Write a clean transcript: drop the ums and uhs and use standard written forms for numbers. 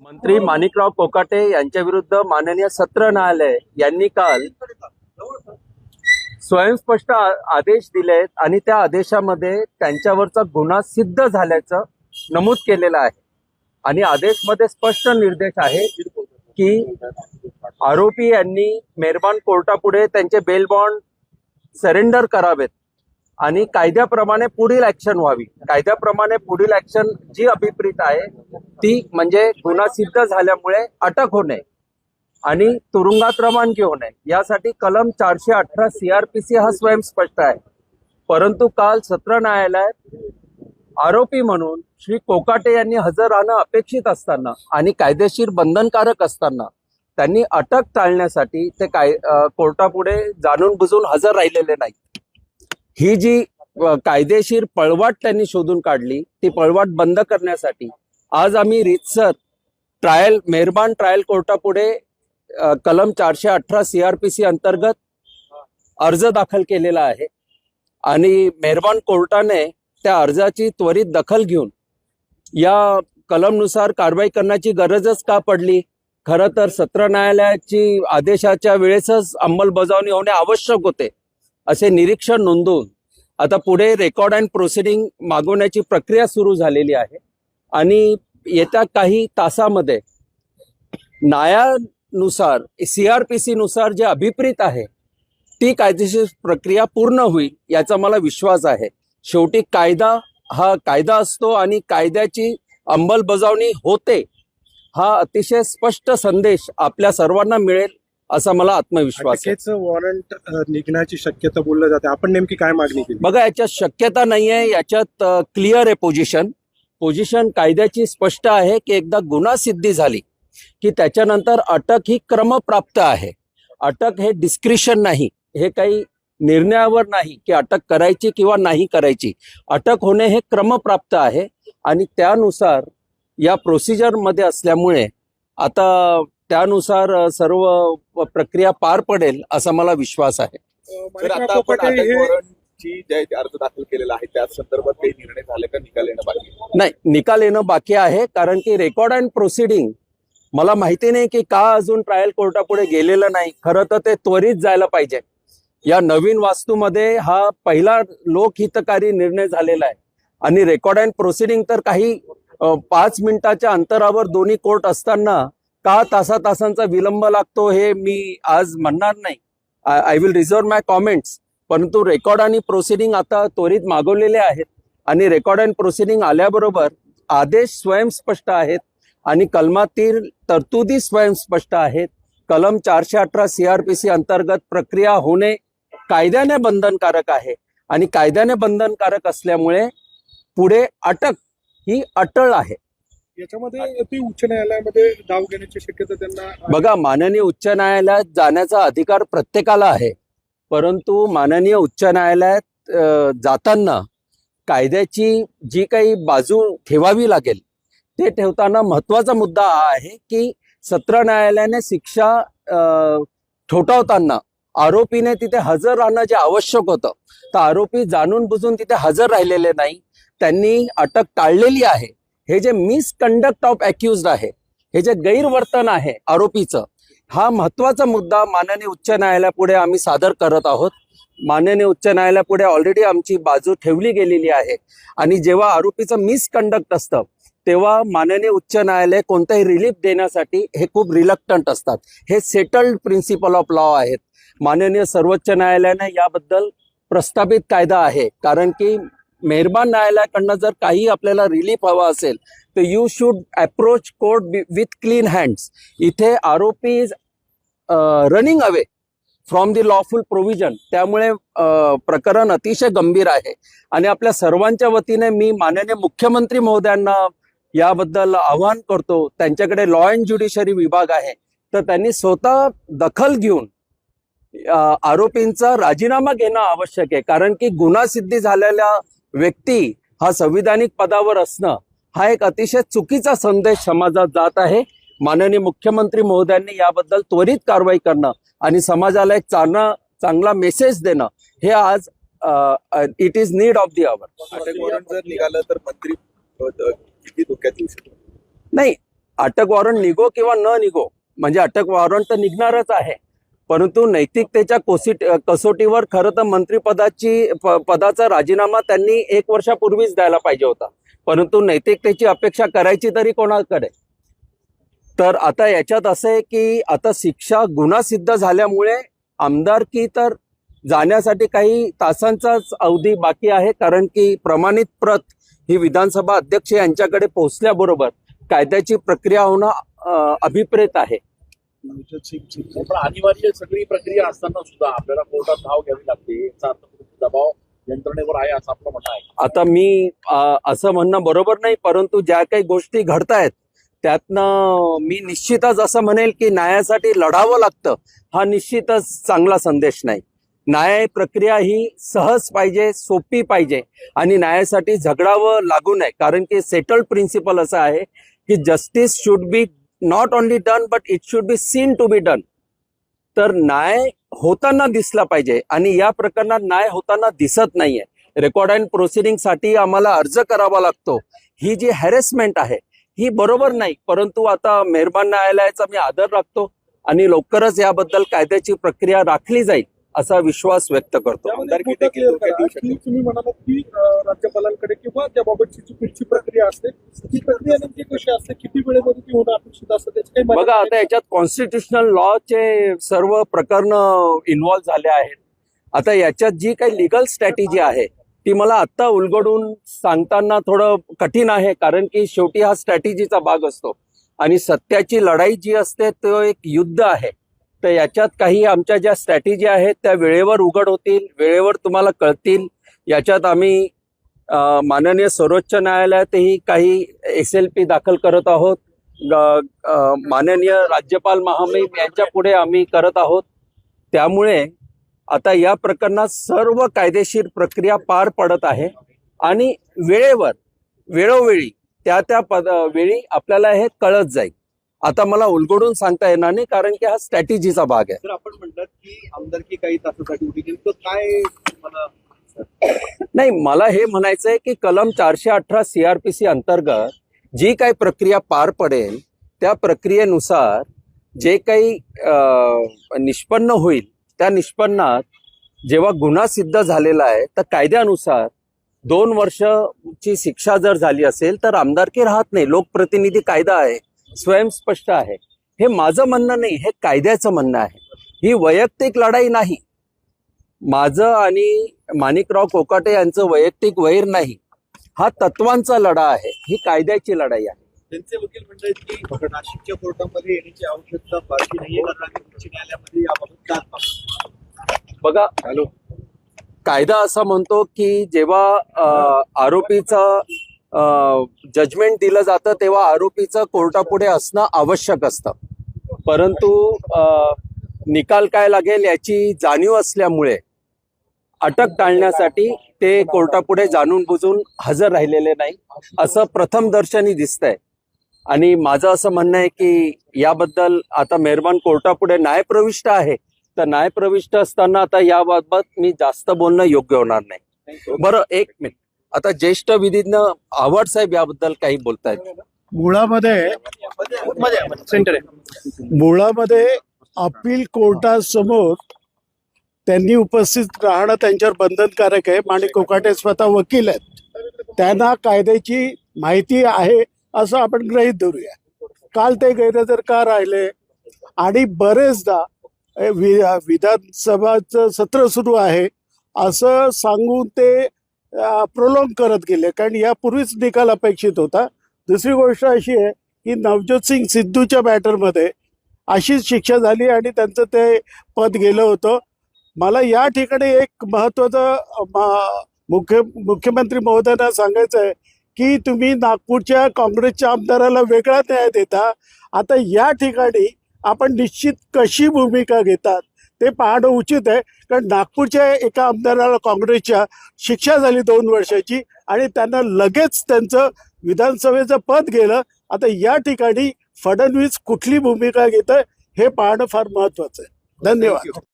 मंत्री माणिकराव कोकाटे यांच्या विरुद्ध माननीय सत्र न्यायालय यांनी काल स्वयंस्पष्ट आदेश दिलेत आणि त्या आदेशामध्ये त्यांच्यावरचा गुन्हा सिद्ध झाल्याचं नमूद केलेलं आहे आणि आदेशमध्ये स्पष्ट निर्देश आहे की आरोपी यांनी मेहरबान कोर्टापुढे त्यांचे बेल बॉन्ड सरेंडर करावेत आणि कायद्याप्रमाणे पुढील ऍक्शन व्हावी। कायद्याप्रमाणे पुढील ऍक्शन जी अभिप्रेत आहे ती म्हणजे गुन्हा सिद्ध झाल्यामुळे अटक होणे आणि तुरुंगात रवानगी होणे, यासाठी कलम 418 CRPC हा स्वयंस्पष्ट आहे। परंतु काल सत्र न्यायालयात आरोपी म्हणून श्री कोकाटे यांनी हजर राहणं अपेक्षित असताना आणि कायदेशीर बंधनकारक असताना त्यांनी अटक टाळण्यासाठी ते कोर्टापुढे जाणून बुजून हजर राहिलेले नाही। ही जी कायदेशीर पळवाट त्यांनी शोधून काढली ती पळवाट बंद करण्यासाठी आज आम्ही रीतसर मेहरबान ट्रायल कोर्टापुढे कलम 418 CRPC अंतर्गत अर्ज दाखल केलेला आहे आणि मेहरबान कोर्टाने त्या अर्जाची त्वरित दखल घेऊन या कलमनुसार कारवाई करण्याची गरजच का पडली। खरं तर सत्र न्यायालयाची आदेशाच्या वेळेसच अंमलबजावणी होणे आवश्यक होते असे निरीक्षण नोंदवून आता पुढे रेकॉर्ड अँड प्रोसिडिंग मागवण्याची प्रक्रिया सुरू झालेली आहे आणि येत्या काही तासामध्ये न्यायानुसार CRPC नुसार जे अभिप्रेत आहे ती कायदेशीर प्रक्रिया पूर्ण होईल याचा मला विश्वास आहे। शेवटी कायदा हा कायदा असतो आणि कायद्याची अंमलबजावणी होते हा अतिशय स्पष्ट संदेश आपल्या सर्वांना मिळेल असा मला आत्मविश्वास आहे। वॉरंट निघण्याची शक्यता बोललं जाते, आपण नेमकी काय मागणी केली? बघा, याच्यात शक्यता नाहीये, याच्यात क्लिअर आहे पोझिशन कायद्याची स्पष्ट आहे की एकदा गुन्हा सिद्धी झाली की त्याच्यानंतर अटक ही क्रमप्राप्त आहे। अटक हे डिस्क्रिशन नाही, हे काही निर्णयावर नाही की अटक करायची किंवा नाही करायची। अटक होणे हे क्रमप्राप्त आहे आणि त्यानुसार या प्रोसिजर मध्ये असल्यामुळे आता त्यानुसार सर्व प्रक्रिया पार पडेल असा मला विश्वास आहे। आता आपण वॉरंटची जे अर्ज दाखल केलेला आहे त्या संदर्भात काही निर्णय झाले का? निकाल येणं बाकी नाही, निकाल येणं बाकी आहे कारण की रेकॉर्ड अँड प्रोसिडिंग मला माहिती नाही की का अजून ट्रायल कोर्टापुढे गेलेलं नाही। खरं तर ते त्वरित जायला पाहिजे। या नवीन वास्तूमध्ये हा पहिला लोकहितकारी निर्णय झालेला आहे आणि रेकॉर्ड अँड प्रोसिडिंग तर काही 5 मिनिटाच्या अंतरावर दोन्ही कोर्ट असताना का तासांचा विलंब लागतो हे मी आज म्हणणार नाही। I will reserve my comments. परंतु रेकॉर्ड आणि प्रोसिडिंग आता त्वरित मागवलेले आहेत आणि रेकॉर्ड अँड प्रोसिडिंग आल्याबरोबर आदेश स्वयंस्पष्ट आहेत आणि कलमातील तरतुदी स्वयंस्पष्ट आहेत। कलम 418 CRPC अंतर्गत प्रक्रिया होणे कायद्याने बंधनकारक आहे आणि कायद्याने बंधनकारक असल्यामुळे पुढे अटक ही अटळ आहे। याच्यामध्ये ती उच्च न्यायालयामध्ये दाव घेण्याची शक्यता त्यांना? बघा, माननीय उच्च न्यायालयात जाण्याचा अधिकार प्रत्येकाला आहे, परंतु माननीय उच्च न्यायालयात जाताना कायद्याची जी काही बाजू ठेवावी लागेल ते ठेवताना महत्वाचा मुद्दा हा आहे की सत्र न्यायालयाने शिक्षा ठोठावताना आरोपीने तिथे हजर राहणं जे आवश्यक होतं तर आरोपी जाणून बुजून तिथे हजर राहिलेले नाही, त्यांनी अटक टाळलेली आहे। हे जे मिसकंडक्ट ऑफ अक्युज्ड आहे, हे जे गैरवर्तन आहे आरोपीचं, हा महत्वाचा मुद्दा माननीय उच्च न्यायालयापुढे आम्ही सादर करत आहोत। माननीय उच्च न्यायालयापुढे ऑलरेडी आमची बाजू ठेवली गेलेली आहे आणि जेव्हा आरोपीचं मिसकंडक्ट असतं तेव्हा माननीय उच्च न्यायालय कोणताही रिलीफ देण्यासाठी हे खूप रिलक्टंट असतात। हे सेटल्ड प्रिन्सिपल ऑफ लॉ आहेत। माननीय सर्वोच्च न्यायालयाने याबद्दल प्रस्थापित कायदा आहे, कारण की मेहरबान न्यायालयाकडनं जर काही आपल्याला रिलीफ हवा असेल तर you should approach court with clean hands. इथे आरोपी running away from the lawful provision, त्यामुळे प्रकरण अतिशय गंभीर आहे आणि आपल्या सर्वांच्या वतीने मी माननीय मुख्यमंत्री महोदयांना याबद्दल आवाहन करतो। त्यांच्याकडे लॉ अँड ज्युडिशरी विभाग आहे तर त्यांनी स्वतः दखल घेऊन आरोपींचा राजीनामा घेणं आवश्यक आहे, कारण की गुन्हा सिद्धी झालेल्या व्यक्ती हा संविधानिक पदावर असणं हा एक अतिशय चुकीचा संदेश समाजात जात आहे। माननीय मुख्यमंत्री महोदयांनी याबद्दल त्वरित कारवाई करणं आणि समाजाला एक चांगला मेसेज देणं हे आज it is need of the hour. अटक वॉरंट जर निघालं तर मंत्री किती धोक्यात येऊ शकतो? नाही, अटक वॉरंट निघो किंवा न निघो, म्हणजे अटक वॉरंट तर निघणारच आहे, परंतु नैतिकतेच्या कसोटीवर खरं तर पदाचा राजीनामा त्यांनी 1 वर्षापूर्वीच द्यायला पाहिजे होता, परंतु नैतिकतेची अपेक्षा करायची तरी कोणाकडे. तर आता याच्यात असं आहे की आता शिक्षा गुन्हा सिद्ध झाल्यामुळे आमदारकी तर जाण्यासाठी काही तासांचाच अवधी बाकी आहे, कारण की प्रमाणित प्रत ही विधानसभा अध्यक्ष यांच्याकडे पोहोचल्याबरोबर कायद्याची प्रक्रिया होणं अभिप्रेत आहे. पण अनिवार्य सगळी प्रक्रिया असताना सुद्धा आपल्याला कोर्टात धाव घ्यावी लागते, याचा अर्थ दबाव यंत्रणेवर आहे असं आपलं म्हणणं आहे. आता मी असं म्हणणं बरोबर नाही, परंतु ज्या काही गोष्टी घडतायत त्यातनं मी निश्चितच असं म्हणेल की न्यायासाठी लढावं लागतं, हा निश्चितच चांगला संदेश नाही. न्याय प्रक्रिया ही सहज पाहिजे, सोपी पाहिजे आणि न्यायासाठी झगडावं लागू नये, कारण की सेटल्ड प्रिन्सिपल असं आहे की justice should be not only done but it should be seen to be done. तर न्याय होताना दिसला पाहिजे आणि या प्रकरणात न्याय होताना दिसत नाहीये. रेकॉर्ड अँड प्रोसिडिंगसाठी आम्हाला अर्ज करावा लागतो. ही जी हॅरेसमेंट आहे ही बरोबर नाही, परंतु आता मेहरबान न्यायालयाचा मी आदर राखतो आणि लवकरच याबद्दल कायद्याची प्रक्रिया राखली जाईल असा विश्वास व्यक्त करतो. त्यामध्ये मुद्दा clear करा की तुम्ही म्हणालात की राज्यपालांकडे किंवा त्याबाबतची जी पुढची प्रक्रिया असते ती प्रक्रिया नेमकी कशी असते, किती वेळेमध्ये ती होणं अपेक्षित असतं, त्याची काही माहिती बघा, आहे आता याच्यात कॉन्स्टिट्युशनल लॉचे सर्व प्रकरण इन्व्हॉल्व्ह झाले आहेत. आता याच्यात जी काही लिगल स्ट्रॅटेजी आहे ती मला आत्ता उलगडून सांगताना थोडं कठीण आहे, कारण की शेवटी हा स्ट्रॅटेजीचा भाग असतो आणि सत्याची लढाई जी असते तो एक युद्ध आहे. तर याच्यात काही आमच्या ज्या स्ट्रॅटेजी आहेत त्या वेळेवर उघड होतील, वेळेवर तुम्हाला कळतील. याच्यात आम्ही माननीय सर्वोच्च न्यायालयातही काही SLP दाखल करत आहोत, माननीय राज्यपाल महामहिम यांच्या पुढे आम्ही करत आहोत. त्यामुळे आता या प्रकरणात सर्व कायदेशीर प्रक्रिया पार पडत आहे आणि वेळोवेळी त्या वेळी आपल्याला हे कळत जाईल. आता मला उलगडून सांगता येणार नाही, कारण की हा स्ट्रॅटेजीचा भाग आहे. तर आपण म्हणतात की आमदारकी काही तासासाठी उभी केली, तर काय मला नाही, मला हे म्हणायचं आहे की कलम 418 CRPC अंतर्गत जी काही प्रक्रिया पार पडेल त्या प्रक्रियेनुसार जे काही निष्पन्न होईल त्या निष्पन्नात जेव्हा गुन्हा सिद्ध झालेला आहे तर कायद्यानुसार 2 वर्षाची शिक्षा जर झाली असेल तर आमदारकी राहत नाही. लोकप्रतिनिधी कायदा आहे, स्वयंस्पष्ट आहे. हे माझं म्हणणं नाही, हे कायद्याचं म्हणणं आहे. ही वैयक्तिक लढाई नाही, माझं आणि माणिकराव कोकाटे यांचं वैयक्तिक वैर नाही, हा तत्वांचा लढा आहे, ही कायद्याची लढाई आहे. त्यांचे वकील म्हणतात की नाशिकच्या कोर्टामध्ये येण्याची आवश्यकता फारशी नाहीये, कारण उच्च न्यायालयामध्ये याबाबत दाद बघा, कायदा असा म्हणतो की जेव्हा आरोपीचं जजमेंट दिलं जातं तेव्हा आरोपीचं कोर्टापुढे असणं आवश्यक असतं, परंतु निकाल काय लागेल याची जाणीव असल्यामुळे अटक टाळण्यासाठी ते कोर्टापुढे जाणून बुजून हजर राहिलेले नाही असं प्रथम दर्शनी दिसतंय. आणि माझं असं म्हणणं आहे की याबद्दल आता मेहरबान कोर्टापुढे न्यायप्रविष्ट आहे, तर न्यायप्रविष्ट असताना आता याबाबत मी जास्त बोलणं योग्य होणार नाही. बरं, 1 मिनिट. आता ज्येष्ठ विधिज्ञ आव्हाड साहेब याबद्दल काही बोलतायत. मुळामध्ये अपील कोर्टासमोर त्यांनी उपस्थित राहणं त्यांच्यावर बंधनकारक आहे. माणिक कोकाटे स्वतः वकील आहेत, त्यांना कायद्याची माहिती आहे असं आपण गृहीत धरूया. काल ते गैरहजर का राहिले आणि बरेचदा विधानसभाचं सत्र सुरू आहे असं सांगून ते प्रोलॉंग करत गेले, कारण यापूर्वीच निकाल अपेक्षित होता. दुसरी गोष्ट अशी आहे की नवज्योत सिंग सिद्धूच्या मॅटरमध्ये अशीच शिक्षा झाली आणि त्यांचं ते पद गेलं होतं. मला या ठिकाणी एक महत्त्वाचं मुख्यमंत्री महोदयांना सांगायचं आहे की तुम्ही नागपूरच्या काँग्रेसच्या आमदाराला वेगळा न्याय देता. आता या ठिकाणी आपण निश्चित कशी भूमिका घेतात ते पाहणं उचित आहे, कारण नागपूरच्या एका आमदाराला काँग्रेसच्या शिक्षा झाली 2 वर्षाची आणि त्यांना लगेच त्यांचं विधानसभेचं पद गेलं. आता या ठिकाणी फडणवीस कुठली भूमिका घेत आहे हे पाहणं फार महत्वाचं आहे. धन्यवाद.